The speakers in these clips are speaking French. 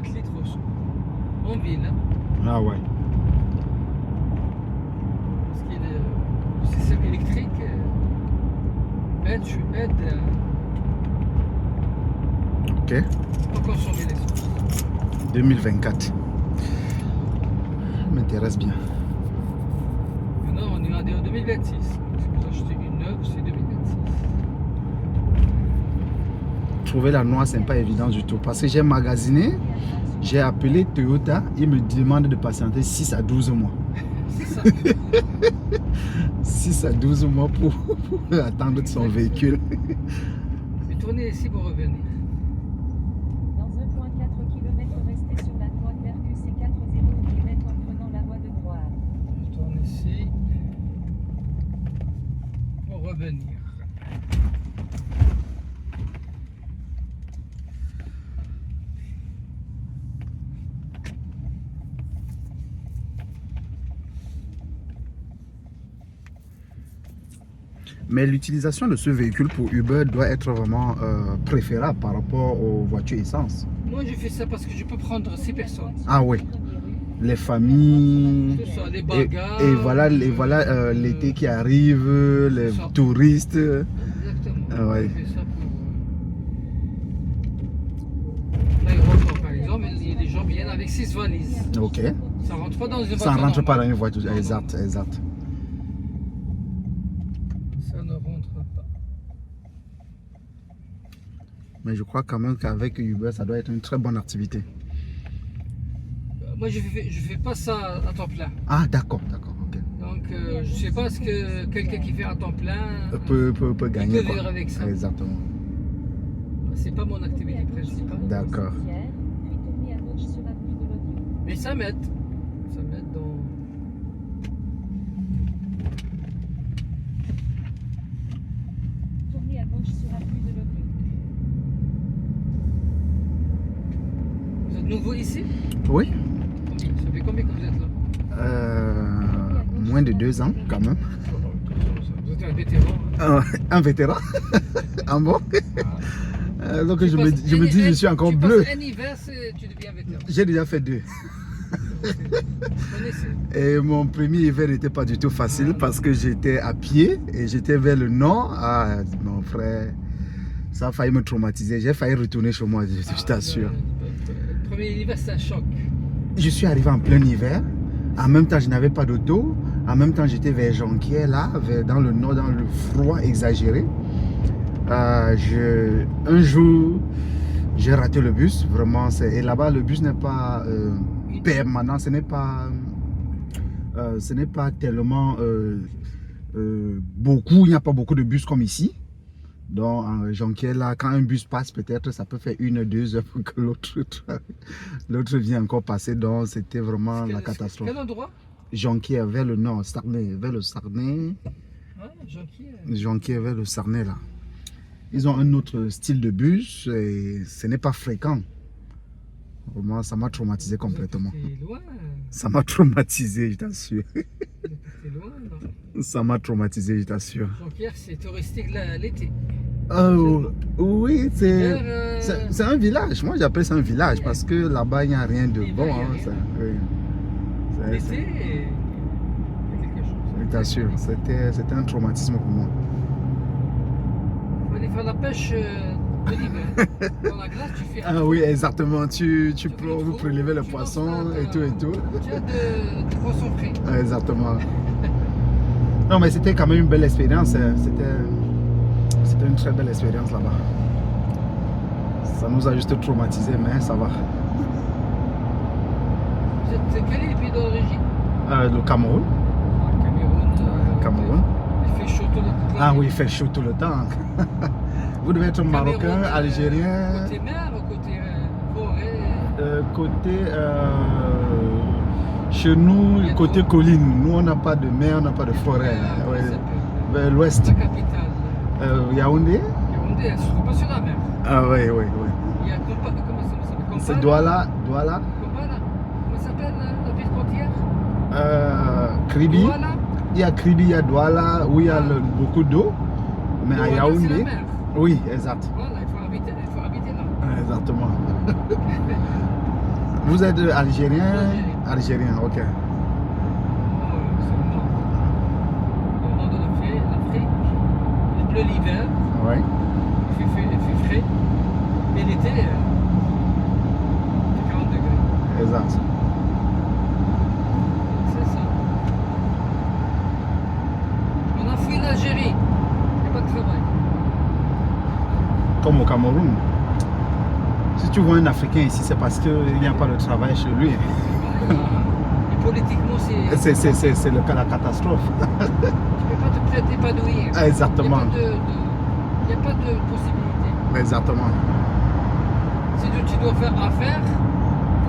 7 litres en ville. Hein. Ah ouais. Parce que le système électrique aide Ok. à pas consommer l'essence. 2024. M'intéresse bien. Maintenant, on est en 2026. Si vous achetez une neuve, c'est 2026. Trouver la noix, c'est pas évident du tout. Parce que j'ai magasiné, j'ai appelé Toyota, ils me demandent de patienter 6 à 12 mois. C'est ça. 6 à 12 mois pour attendre son véhicule. Mais tournez ici pour revenir. Dans 1,4 km, restez sur la droite vers QC 40 km en prenant la voie de droite. Je tourne ici pour revenir. Mais l'utilisation de ce véhicule pour Uber doit être vraiment préférable par rapport aux voitures essence. Moi, je fais ça parce que je peux prendre 6 personnes. Ah oui, les familles. Tout ça, les bagages. Et voilà, l'été qui arrive, les ça. touristes. Exactement. Ah ouais. Je fais ça pour l'aéroport, par exemple. Les gens viennent avec 6 valises. Ok. Ça rentre pas dans une voiture. Ça ne rentre pas dans normale. une voiture. Non, non. Exact, exact. Ça ne rentre pas. Mais je crois quand même qu'avec Uber, ça doit être une très bonne activité. Moi, je fais pas ça à temps plein. Ah, d'accord, d'accord. Ok. Donc, je sais pas ce que quelqu'un qui fait à temps plein Peut gagner. peut quoi. vivre avec ça. Exactement. C'est pas mon activité principale. D'accord. Puis tournez à gauche sur avenue de l'Oignon. Mais ça m'aide. Ça m'aide dans. Tournez à gauche sur avenue de l'Oignon. Vous êtes nouveau ici? Oui. Ça fait combien que vous êtes là? Moins de 2 ans, quand même. Vous êtes un vétéran. Hein? Un vétéran. Ah bon? Donc je me dis, je suis encore tu bleu. passes un hiver, tu deviens vétéran. J'ai déjà fait 2. Vous connaissez. Et mon premier hiver n'était pas du tout facile parce que j'étais à pied et j'étais vers le nord. Ah, mon frère, ça a failli me traumatiser. J'ai failli retourner chez moi, je t'assure. Le premier hiver, c'est un choc. Je suis arrivé en plein hiver. En même temps, je n'avais pas d'auto. En même temps, j'étais vers Jonquière, là, dans le nord, dans le froid exagéré. Un jour, j'ai raté le bus. Vraiment, et là-bas, le bus n'est pas permanent. Ce n'est pas tellement beaucoup. Il n'y a pas beaucoup de bus comme ici. Donc, en Jonquière, là, quand un bus passe, peut-être, ça peut faire 1-2 heures pour que l'autre vienne encore passer. Donc, c'était vraiment la catastrophe. Quel endroit? Jonquière, vers le nord, Sarney, vers le Sarney. Ouais, Jonquière. Jonquière, vers le Sarney, là. Ils ont un autre style de bus et ce n'est pas fréquent. Vraiment, ça m'a traumatisé complètement. C'est loin. Ça m'a traumatisé, je t'assure. C'est loin, non? Ça m'a traumatisé, je t'assure. Jonquière, c'est touristique l'été. Oui, c'est L'hiver, un village. Moi, j'appelle ça un village parce que là-bas, il n'y a rien de L'hiver, bon. il y a Hein, rien. ça. l'été, il y a quelque chose. Je t'assure, c'était un traumatisme pour moi. Il faut aller faire la pêche de l'hiver. Dans la glace, tu fais. Ah oui, exactement. Tu fais peux le vous trou, prélever le tu poisson lances et tout et tout. Tu as de poissons frais. Ah, exactement. Non, mais c'était quand même une belle expérience. C'était une très belle expérience là-bas. Ça nous a juste traumatisé, mais ça va. Vous êtes quel est le pays d'origine? Le Cameroun. Cameroun. Cameroun. Il fait chaud tout le temps. Ah oui, il fait chaud tout le temps. Vous devez être marocain, Cameroun, algérien. Côté mer ou côté forêt? Côté chez nous, Il y a côté tout. colline. Nous, on n'a pas de mer, on n'a pas de forêt. Ah, Ouais. ça peut- Vers l'ouest. La capitale. Yaoundé. Yaoundé, elle se trouve pas sur la mer. Ah oui, oui, oui. Il y a comment ça s'appelle? C'est Douala. Kampala. Comment ça s'appelle la ville côtière? Kribi. Douala. Il y a Kribi, il y a Douala, où il y a beaucoup d'eau. Mais à Douala, c'est la Yaoundé. mer. Oui, exact. Voilà, il faut habiter là. Exactement. Vous êtes algérien? Algérien. Algérien, ok. C'est le nord. Le nord de l'Afrique. Il pleut l'hiver, Ouais. il fait frais. Et l'été, il fait 40 degrés. Exact. C'est ça. On a fui l'Algérie. Il n'y a pas de travail. Comme au Cameroun. Si tu vois un Africain ici, c'est parce qu'il n'y a pas de travail chez lui. Et politiquement, c'est. C'est la catastrophe. Tu ne peux pas t'épanouir. Exactement. Il n'y a pas de possibilité. Exactement. Si tu dois faire affaire,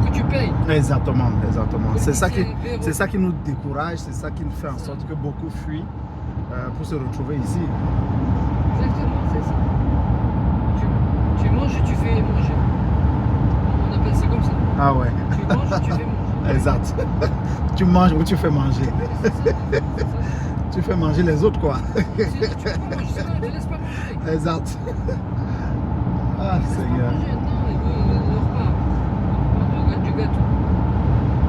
il faut que tu payes. Exactement. C'est ça C'est qui nous décourage, c'est ça qui nous fait en sorte que beaucoup fuient pour se retrouver ici. Exactement, c'est ça. Tu manges et tu fais manger. On appelle ça comme ça. Ah ouais. Tu manges et tu fais manger. Exact. Tu manges ou tu fais manger. C'est ça. Tu fais manger les autres quoi. Tu peux pas manger, sinon tu ne laisses pas manger. Exact. Ah Tu laisses pas Seigneur. manger, non, il veut le repas. Le repas du gâteau.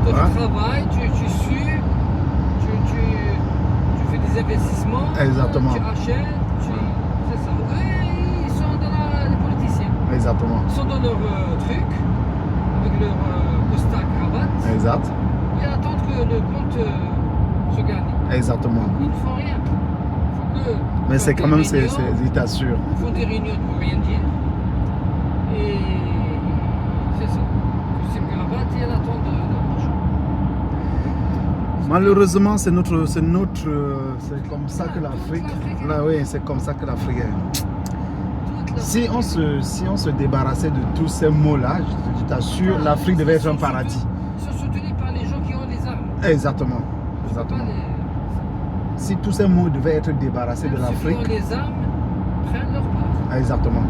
Toi Ouais. tu travailles, tu sues, tu fais des investissements. Exactement. Tu achètes, c'est ça. Eux, ils sont dans les politiciens. Exactement. Ils sont dans leur truc, avec leur costard cravate. Exact. Ils attendent que le compte se gagne. Exactement. Ils ne font rien. Faut que Mais c'est quand même, c'est il t'assure. Ils font des réunions pour rien dire. Et c'est ça. C'est une cravate et elle attend de l'argent. Malheureusement, c'est comme ça que l'Afrique. Là, oui, c'est comme ça que l'Afrique est. Toute la- Si on se débarrassait de tous ces mots-là, je t'assure, l'Afrique devait être un paradis. Ils sont soutenus par les gens qui ont les armes. Exactement. C'est pas Exactement. les- Si tous ces mots devaient être débarrassés de Ceux qui l'Afrique. ont les armes prennent leur part. Exactement.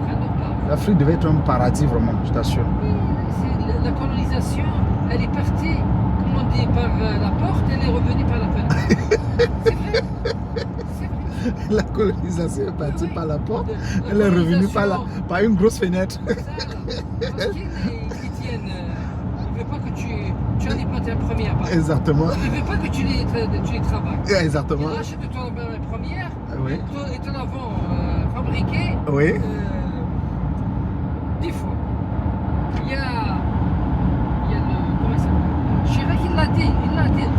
Prennent leur part. L'Afrique devait être un paradis vraiment, je t'assure. Oui, la colonisation, elle est partie, comme on dit, par la porte, elle est revenue par la fenêtre. C'est vrai. C'est vrai. La colonisation est partie par la porte, La elle est revenue colonisation, par une grosse fenêtre. ça, là. Parce qu'ils tiennent. Ils ne veulent pas que tu alimentes un premier appart. Exactement. Ils ne veulent pas que tu les travailles. Exactement. Ils achètent de toi la première, Oui. et te la vendent fabriquée Oui. 10 fois. Il y a le. Comment il s'appelle Chirac, il l'a dit.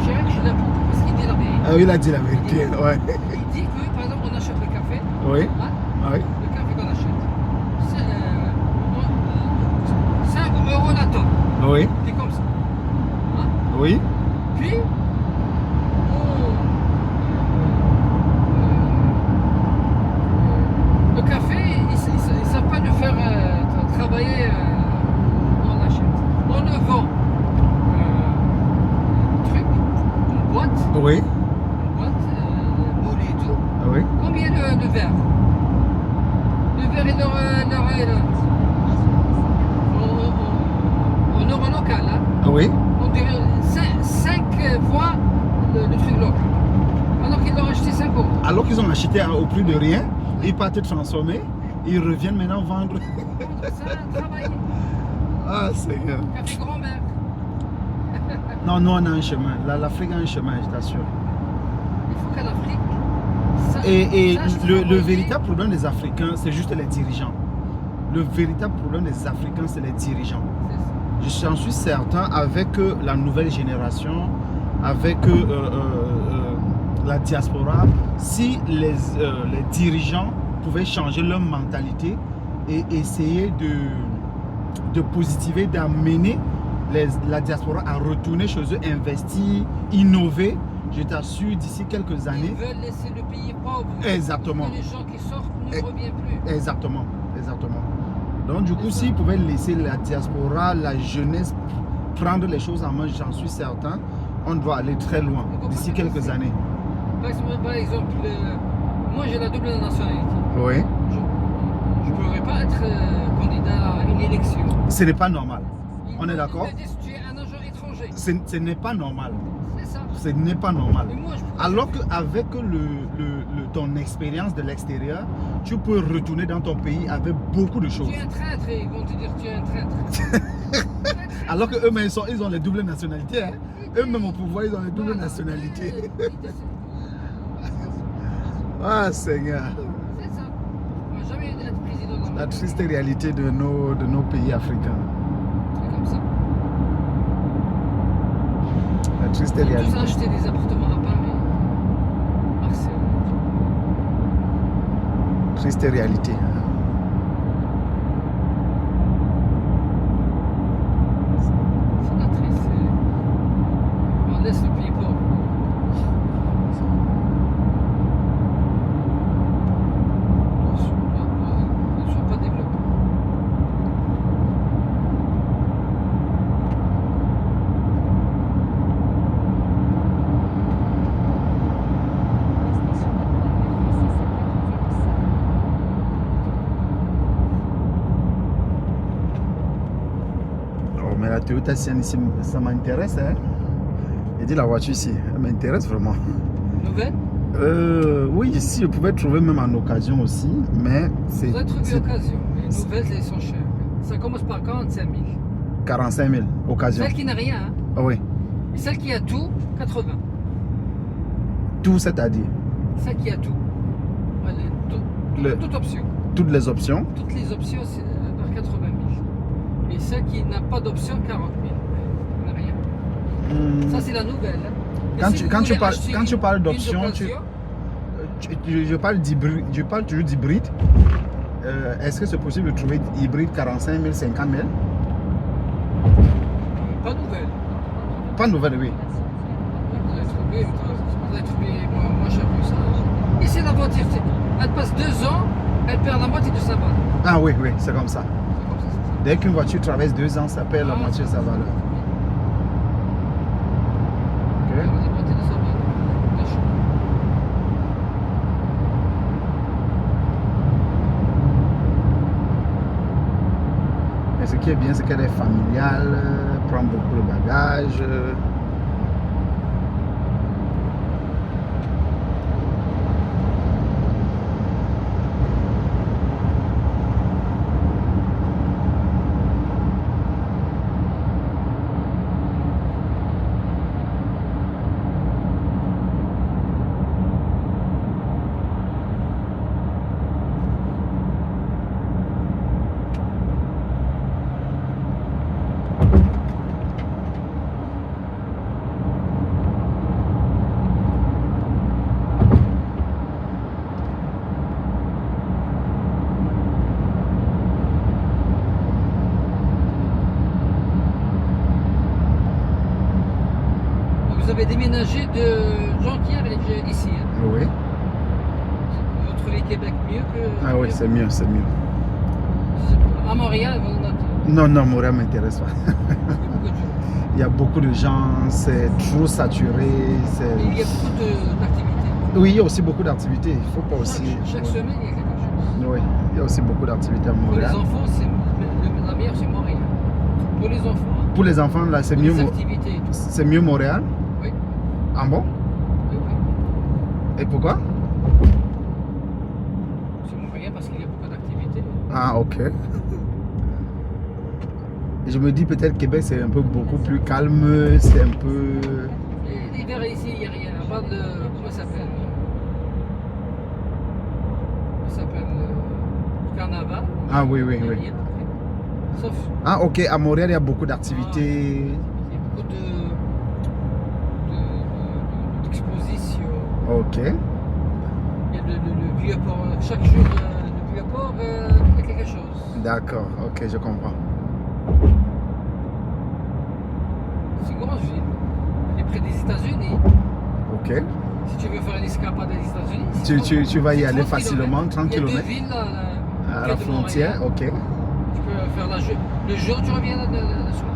Chirac, je l'aime beaucoup parce qu'il dit la vérité. Ah oui, il a dit la vérité. Ouais. Il dit que, par exemple, on achète le café. Oui. Hein, Oui. le café qu'on achète, c'est 5 € la tonne. Oui. C'est comme ça. Hein? Oui. Puis, le café, ils ne savent pas le faire travailler, on l'achète. On le vend. Truc, une boîte, Oui. moulée et tout. Oui. Combien le verre? Le verre est en euro local, hein? Oui. On dirait 5 fois le truc local. Alors qu'ils l'ont acheté 5 euros. Alors qu'ils ont acheté au prix de rien, ils partent transformer, ils reviennent maintenant vendre. Ça, travailler. Ah Seigneur. Café grand-mère. Non, nous on a un chemin. L'Afrique a un chemin, je t'assure. Il faut qu'à l'Afrique. Et sache le travailler. véritable problème des Africains, c'est juste les dirigeants. Le véritable problème des Africains, c'est les dirigeants. C'est ça. J'en suis certain, avec la nouvelle génération, avec la diaspora, si les dirigeants pouvaient changer leur mentalité et essayer de positiver, d'amener la diaspora à retourner chez eux, investir, innover, je t'assure, d'ici quelques années. Ils veulent laisser le pays pauvre. Exactement. Que les gens qui sortent ne Et- reviennent plus. Exactement, exactement. Donc du coup, s'ils pouvaient laisser la diaspora, la jeunesse prendre les choses en main, j'en suis certain, on doit aller très loin d'ici quelques années. Par exemple, moi j'ai la double nationalité. Oui. Je ne pourrais pas être candidat à une élection. Ce n'est pas normal. Ils On est d'accord? me disent, tu es un agent étranger. Ce n'est pas normal. C'est ça. Ce n'est pas normal. Mais moi, je Alors qu'avec ton expérience de l'extérieur, tu peux retourner dans ton pays avec beaucoup de choses. Tu es un traître et ils vont te dire que tu es un traître. Alors qu'eux-mêmes, ils ont les doubles nationalités. Hein. Eux-mêmes au pouvoir, ils ont les doubles Voilà. nationalités. C'est Ah Seigneur, ça. On va jamais être président de la triste réalité de nos pays africains. C'est comme ça. La triste Ils ont tous réalité. acheté des appartements à Paris. Marseille. Triste réalité. C'est pas triste. On laisse le pays pauvre. Ne sois pas développé. Restez sur la droite vers QC405. Oh, mais la Toyota Sienna ici, ça m'intéresse. Hein. J'ai dit la voiture ici, elle m'intéresse vraiment. Nouvelle? Oui, ici, je pouvais trouver même en occasion aussi, mais c'est Vous avez trouvé l'occasion. Les nouvelles, elles sont chères. Ça commence par 45 000. 45 000 occasion. Celle qui n'a rien, hein. Ah oui, Et celle qui a tout, 80. tout c'est-à-dire Celle qui a tout. Ouais, toute option. toutes les options. Toutes les options, c'est vers 80 000. Et celle qui n'a pas d'option, 40 000. Elle n'a rien. Ça, c'est la nouvelle. Hein. Et Quand si tu- vous quand tu voulez parles- acheter quand tu parles une d'option, d'occasion, Je parle d'hybride, je parle toujours d'hybride. Est-ce que c'est possible de trouver hybride 45 000, 50 000? pas nouvelle. Pas nouvelle, oui. Vous avez trouvé moins cher que ça. Et c'est la voiture. Elle passe 2 ans, elle perd la moitié de sa valeur. Ah oui, oui, c'est comme ça. C'est comme ça, c'est ça. Dès qu'une voiture traverse 2 ans, ça perd la Ah, moitié de sa valeur. Ok. Elle perd la moitié de sa valeur. D'achat. Et ce qui est bien, c'est qu'elle est familiale, prend beaucoup de bagages. Donc vous avez déménagé de Jonquière ici. Hein. Oui. Vous trouvez Québec mieux que. Ah oui, c'est mieux, c'est mieux. À Montréal, vous en avez Non, non, Montréal ne m'intéresse pas. beaucoup de gens. Il y a beaucoup de gens, c'est trop saturé. Mais il y a beaucoup d'activités. Oui, il y a aussi beaucoup d'activités. Il ne faut pas aussi. Chaque Oui. semaine, il y a quelque chose. Oui, il y a aussi beaucoup d'activités à Pour les Montréal. enfants, la meilleure, c'est Montréal. Pour les enfants, hein. Pour les enfants, là, c'est Pour mieux, les activités et tout. c'est mieux Montréal. Oui, Ah bon? oui, oui. Et pourquoi? C'est Montréal parce qu'il y a beaucoup d'activités. Ah, ok. Je me dis peut-être Québec, c'est un peu beaucoup plus calme, c'est un peu... Et l'hiver ici, il n'y a rien. À part de. Comment ça s'appelle? Comment ça s'appelle? Carnaval. Ah oui, oui, Il y a oui. rien. Sauf. Ah, ok, à Montréal, il y a beaucoup d'activités. Il y a beaucoup d'expositions. Ok. Il y a le vieux port. Chaque jour, le vieux port, il y a quelque chose. D'accord, ok, je comprends. C'est une grande ville. Elle est près des États-Unis. Ok. Si tu veux faire une escapade des États-Unis, Tu vas y c'est aller 30 facilement, 30 Il y a km 2 villes là, à près la de frontière, Montréal. ok. Tu peux faire le jour, tu reviens le soir.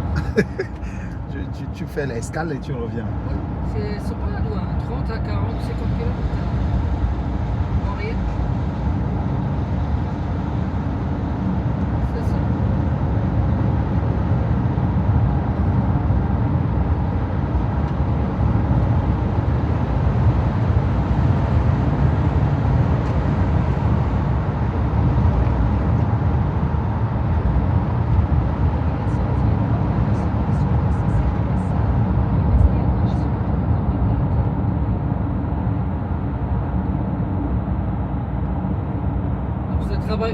Tu fais l'escale et tu reviens. Oui, c'est pas loin, 30 à 40, 50 km. Montréal. C'est ça.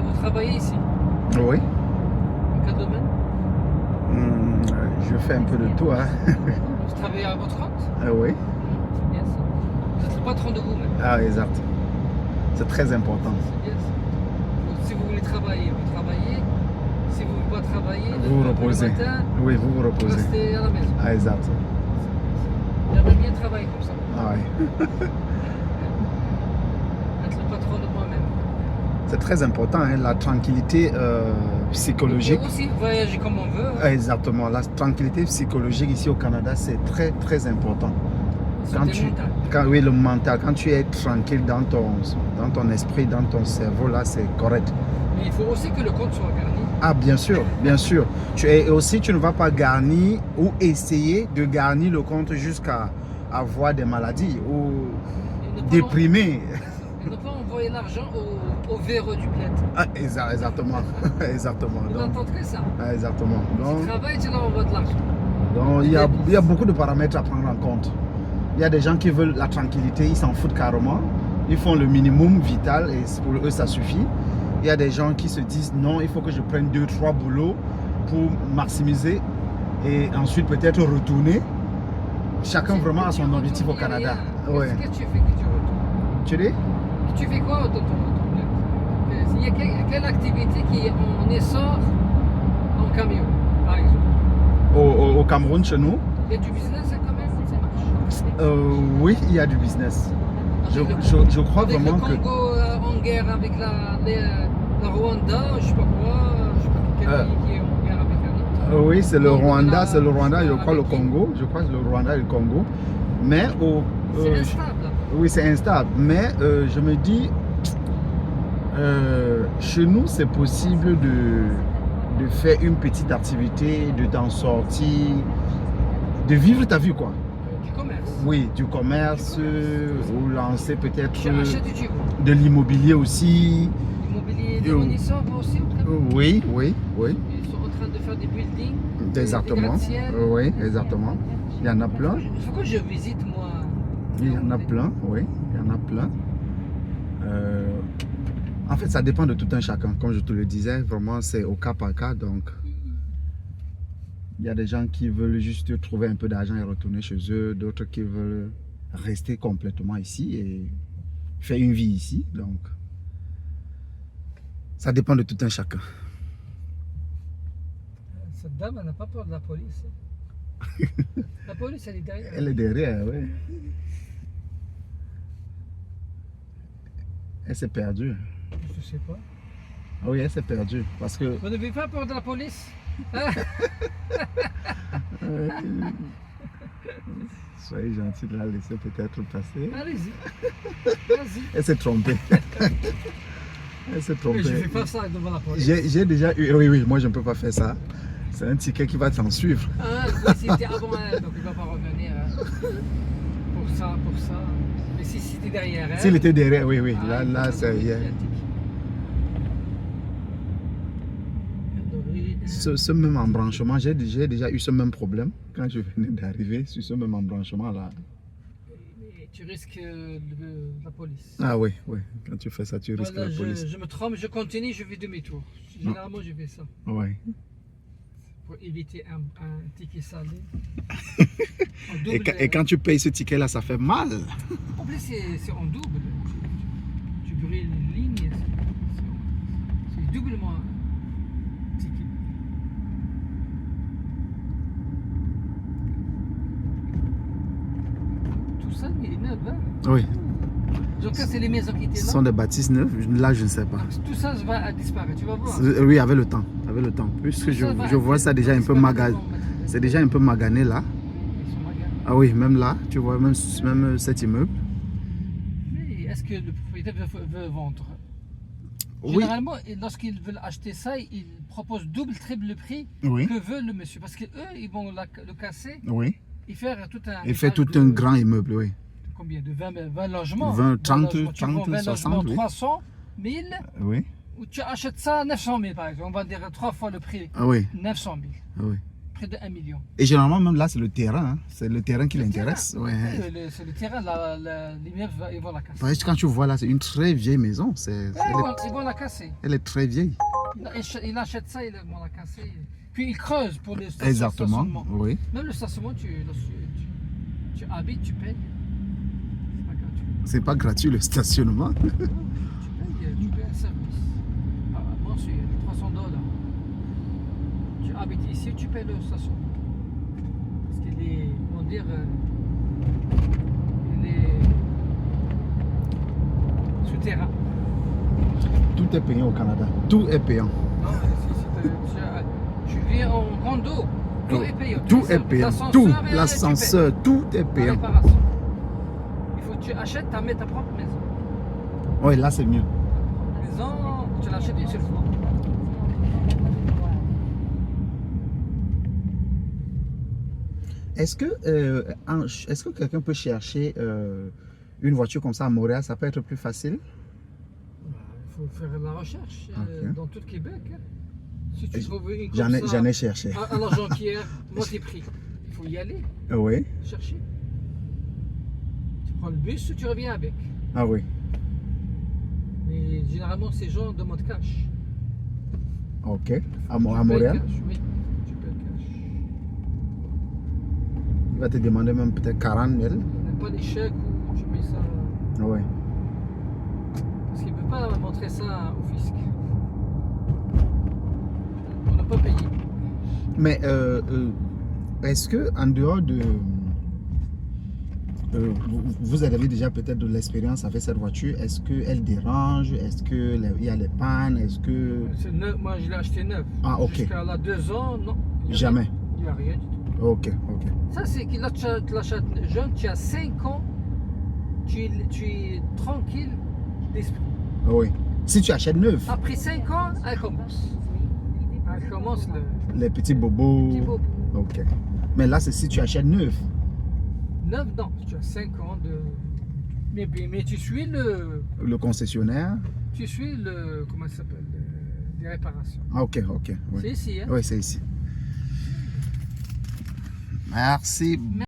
vous travaillez ici? Oui. Dans quel domaine? Je fais un peu de tout. Hein. Vous travaillez à votre compte? Oui. C'est bien ça. Vous êtes le patron de vous-même. Ah, exact. C'est très important. C'est bien ça. Donc, si vous voulez travailler, vous travaillez. Si vous ne voulez pas travailler, Vous vous le reposez. matin, Oui, vous vous vous reposez. restez à la maison. Ah, exact. J'aimerais bien travailler comme ça. Ah, oui. Être le patron de moi-même. C'est très important, hein, la tranquillité psychologique. Et aussi voyager comme on veut. Ah, exactement. La tranquillité psychologique ici au Canada, c'est très, très important. Santé mentale. Oui, le mental, quand tu es tranquille dans ton esprit, dans ton cerveau, là, c'est correct. Mais il faut aussi que le compte soit garni. Ah, bien sûr, bien sûr. Et aussi, tu ne vas pas garnir ou essayer de garnir le compte jusqu'à avoir des maladies ou Et ne pas déprimer. Et ne pas envoyer l'argent au véreux du bled. Ah, exactement. Exactement. Ils Donc, n'entendent que ça. ah, exactement. Tu Donc, travailles, tu leur envoies de l'argent. il y a beaucoup de paramètres à prendre en compte. Il y a des gens qui veulent la tranquillité, ils s'en foutent carrément. Ils font le minimum vital et pour eux, ça suffit. Il y a des gens qui se disent non, il faut que je prenne 2-3 boulots pour maximiser et ensuite peut-être retourner. Chacun vraiment a son objectif au Canada. Ouais. Qu'est-ce que tu fais que tu retournes? Tu dis? Tu fais quoi dans ton bled? Il y a quelle activité qui est en essor en camion, par exemple? Au Cameroun, chez nous, Il y a du business hein, quand même, ça marche. oui, il y a du business. Je crois Avec vraiment le que... Congo en guerre avec le Rwanda, je sais pas quoi, je sais pas quel pays qui est en guerre avec un autre. Oui, c'est le Congo, Rwanda, là, c'est le Rwanda, je crois le avec qui? Congo. Je crois que c'est le Rwanda et le Congo. Mais C'est instable. oui, c'est instable. Mais je me dis, chez nous, c'est possible de faire une petite activité, de t'en sortir, de vivre ta vie, quoi. Du commerce. Oui, du commerce, ou lancer peut-être Tu achètes et tu vends. de l'immobilier aussi. L'immobilier de Monisor aussi au Cameroun. Oui. Ils sont en train de faire des buildings. Exactement. Des gratte-ciel. Oui, exactement. Il y en a plein. Il faut que je visite moi. Il y en a plein, oui. Il y en a plein. En fait, ça dépend de tout un chacun. Comme je te le disais, vraiment, c'est au cas par cas. Donc, il y a des gens qui veulent juste trouver un peu d'argent et retourner chez eux. D'autres qui veulent rester complètement ici et faire une vie ici. Donc, ça dépend de tout un chacun. Cette dame, elle n'a pas peur de la police. La police, elle est derrière. Elle est derrière, oui. Elle s'est perdue. Je sais pas. Ah oui, elle s'est perdue. Parce que... Vous n'avez pas peur de la police? Hein? Soyez gentil de la laisser peut-être passer. Allez-y. Vas-y. Elle s'est trompée. Elle s'est Mais trompée. je fais pas ça devant la police. J'ai déjà eu... Oui, moi je ne peux pas faire ça. C'est un ticket qui va t'en suivre. Ah, oui, c'était avant elle, donc il ne va pas revenir. Hein. Pour ça. Mais si c'était derrière elle. S'il était derrière, oui. Ah, Là, c'est... Ce même embranchement, j'ai déjà eu ce même problème quand je venais d'arriver sur ce même embranchement là. Mais tu risques la police. Ah oui, quand tu fais ça, tu risques Voilà, la police. je me trompe, je continue, je fais demi-tour. Généralement, je fais ça. Oui. Pour éviter un ticket salé. En Et, double, et quand tu payes ce ticket là, ça fait mal. En plus, c'est en double. Tu brûles une ligne. C'est doublement un ticket. Tout ça, il est neuf, hein? Oui. Donc, ça, c'est les maisons qui étaient Ce là. sont des bâtisses neuves. Là, je ne sais pas. Tout ça va disparaître, tu vas voir. Oui, avec le temps. Puisque je vois ça déjà un peu magané. C'est déjà un peu magané là. Ils sont maganés. Ah oui, même là, tu vois, même cet immeuble. Mais est-ce que le propriétaire veut vendre? Oui. Généralement, lorsqu'ils veulent acheter ça, ils proposent double, triple le prix Oui. que veut le monsieur. Parce qu'eux, ils vont le casser Oui. et faire tout un. Et fait tout un grand immeuble, oui. Combien? De 20 logements? 20, 30, logements. Tu vends 30, 20 logements, 60, oui. 300 000, Oui. ou tu achètes ça à 900 000 par exemple. On va dire 3 fois le prix. Ah oui. 900 000. Ah oui. près de 1 million. Et généralement, même là, c'est le terrain. Hein. C'est le terrain qui l'intéresse. Ouais. C'est le terrain, l'immeuble, ils vont la casser. Parce que quand tu vois là, c'est une très vieille maison. Ils vont la casser. Elle est très vieille. Il achète ça, ils vont la casser. Puis ils creusent pour le Exactement. stationnement. Oui. Même le stationnement, tu habites, tu payes. C'est pas gratuit. C'est pas gratuit le stationnement. Tu payes un service. Mensuel, $300. Tu habites ici, tu payes le stationnement. Parce qu'il est, comment dire, il est souterrain. Tout est payant au Canada. Tout est payant. Non, tu vis en condo, tout est payant. Tout est payant. Tout. L'ascenseur, tout est La payant. réparation. Il faut que tu achètes, tu mets ta propre maison. Oui, là, c'est mieux. Maison, tu l'achètes une seule fois. Est-ce que quelqu'un peut chercher une voiture comme ça à Montréal? Ça peut être plus facile? Il faut faire la recherche Ok. dans tout le Québec. Hein. Si tu trouves une comme J'en ça, ai cherché. à l'Argentière, moitié prix. Il faut y aller, Oui. chercher. Tu prends le bus, tu reviens avec. Ah oui. Mais généralement, ces gens demandent cash. Ok. À Tu payes Montréal? cash, oui, tu payes cash. Il va te demander même peut-être 40 000. Il n'y a pas les chèques où tu mets ça. Oui. Parce qu'il ne peut pas montrer ça au fisc. On n'a pas payé. Mais est-ce que en dehors de... vous avez déjà peut-être de l'expérience avec cette voiture. Est-ce qu'elle dérange? Est-ce qu'il y a les pannes? Est-ce que... C'est neuf, moi je l'ai acheté neuf. Ah, ok. Jusqu'à là 2 ans, non. Jamais. Il n'y a rien du tout. Ok, ok. Ça, c'est que là, tu l'achètes jeune, tu as 5 ans, tu es tranquille d'esprit. Oui. Si tu achètes neuf, Après 5 ans, elle commence. Elle commence le les petits bobos... petit bobo. Ok. Mais là, c'est si tu achètes neuf. 9 ans, tu as 5 ans de. Mais tu suis le. Le concessionnaire. Tu suis le. Comment ça s'appelle? Les réparations. Ah, ok, ok. Oui, C'est ici, hein? oui, c'est ici. Merci.